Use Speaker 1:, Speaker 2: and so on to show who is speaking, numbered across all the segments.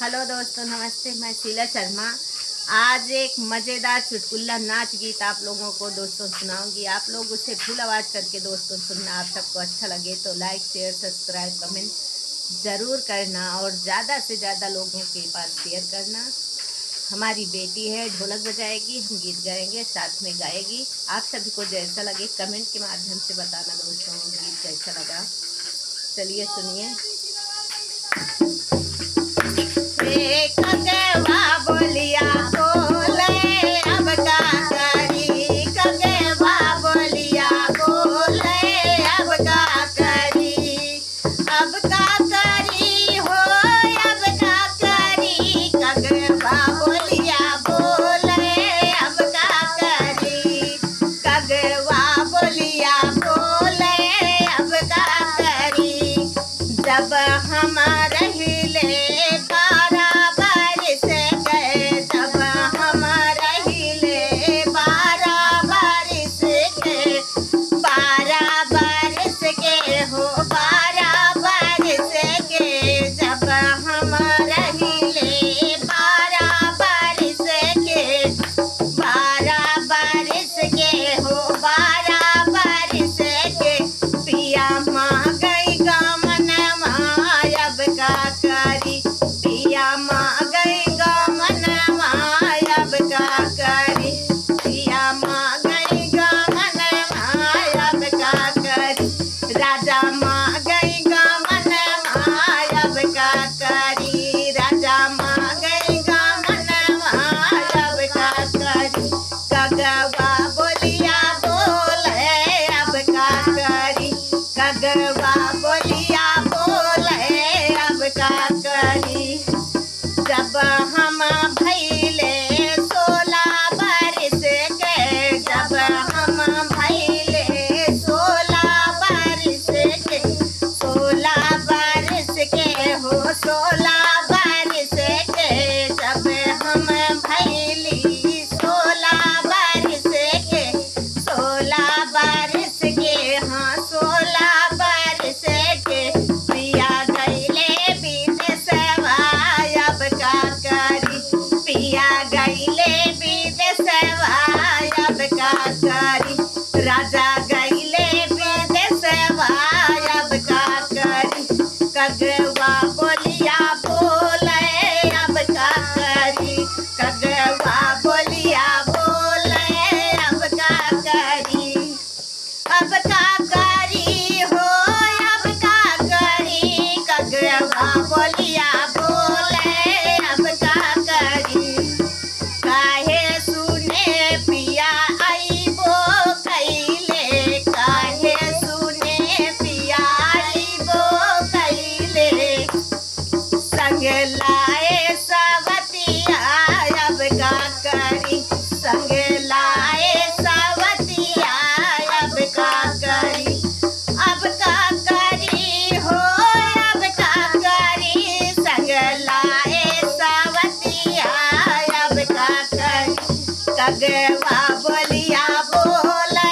Speaker 1: Hello दोस्तों, नमस्ते। मैं शीला शर्मा आज एक मज़ेदार चुटकुला नाच गीत आप लोगों को दोस्तों सुनाऊंगी। आप लोग उसे फुल आवाज़ करके दोस्तों सुनना। आप सबको अच्छा लगे तो लाइक, शेयर, सब्सक्राइब, कमेंट ज़रूर करना और ज़्यादा से ज़्यादा लोगों के पास शेयर करना। हमारी बेटी है, ढोलक बजाएगी, हम गीत गाएंगे, साथ में गाएगी। आप सभी को जैसा लगे कमेंट के माध्यम से बताना दोस्तों, गीत कैसा लगा। चलिए सुनिए। कगवा बोलिया बोले अब का करी, कगवा बोलिया बोले अब का करी, अब का करी हो, अब का करी, कगवा बोलिया बोले अब का करी, कगवा बोलिया बोले अब का करी। जब हम रहिले कगवा बोलिया बोले अब का करी। जब हम भैले 16 बरस के, जब हम भैले 16 बरस के, 16 बरस के हो, 16 बरस के, जब हम भैली 16 बरस के, 16 बरस के, हाँ 16 बरस के, पिया गईले विदेशवा अब का करी, पिया गईले विदेशवा अब का करी, राजा गईले विदेशवा अब का करी, कगवा बोलिया बोले अब का करी, कगवा बोलिया बोले अब का करी, अब का करी हो, अब का करी, कगवा बोलिया बोले अब का करी। काहे सुने पिया आईबो कैले, काहे सुने पिया आईबो कैले, संग लाए सवतिया अब का करी, संग लाए सवतिया अब का करी, अब का करी हो, अब का करी, संग लाए सवतिया अब का करी, कगवा बोलिया बोले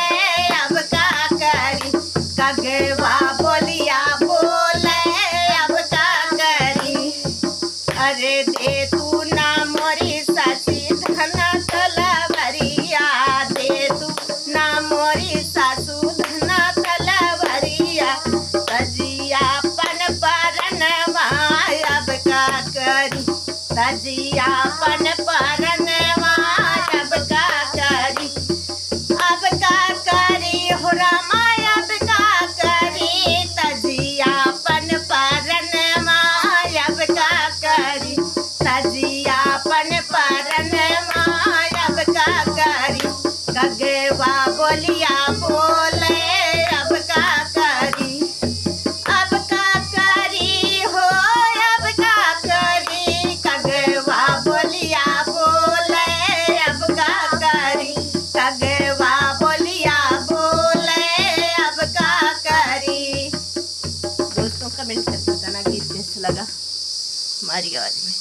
Speaker 1: अब का करी, कगवा बोलिया बोले अब का करी। अरे दे तू ना मोरी सासी धना तलवरिया, दे तू ना मोरी सासू धना तलवरिया, तजियापन परनवा अब का करी, तजियापन परनवा अब का करी, अब का करी हो रामा अब का करी, तजियापन परनवा अब का करी, तजियापन परनवा अब का करी, कगवा बोलिया बोले अब का करी, अब का करी हो, अब का करी, कगवा बोलिया बोले अब का करी, कगवा बोलिया बोले अब का करी। दोस्तों कमेंट करके बताना गीत कैसा लगा हमारी आवाज़ में।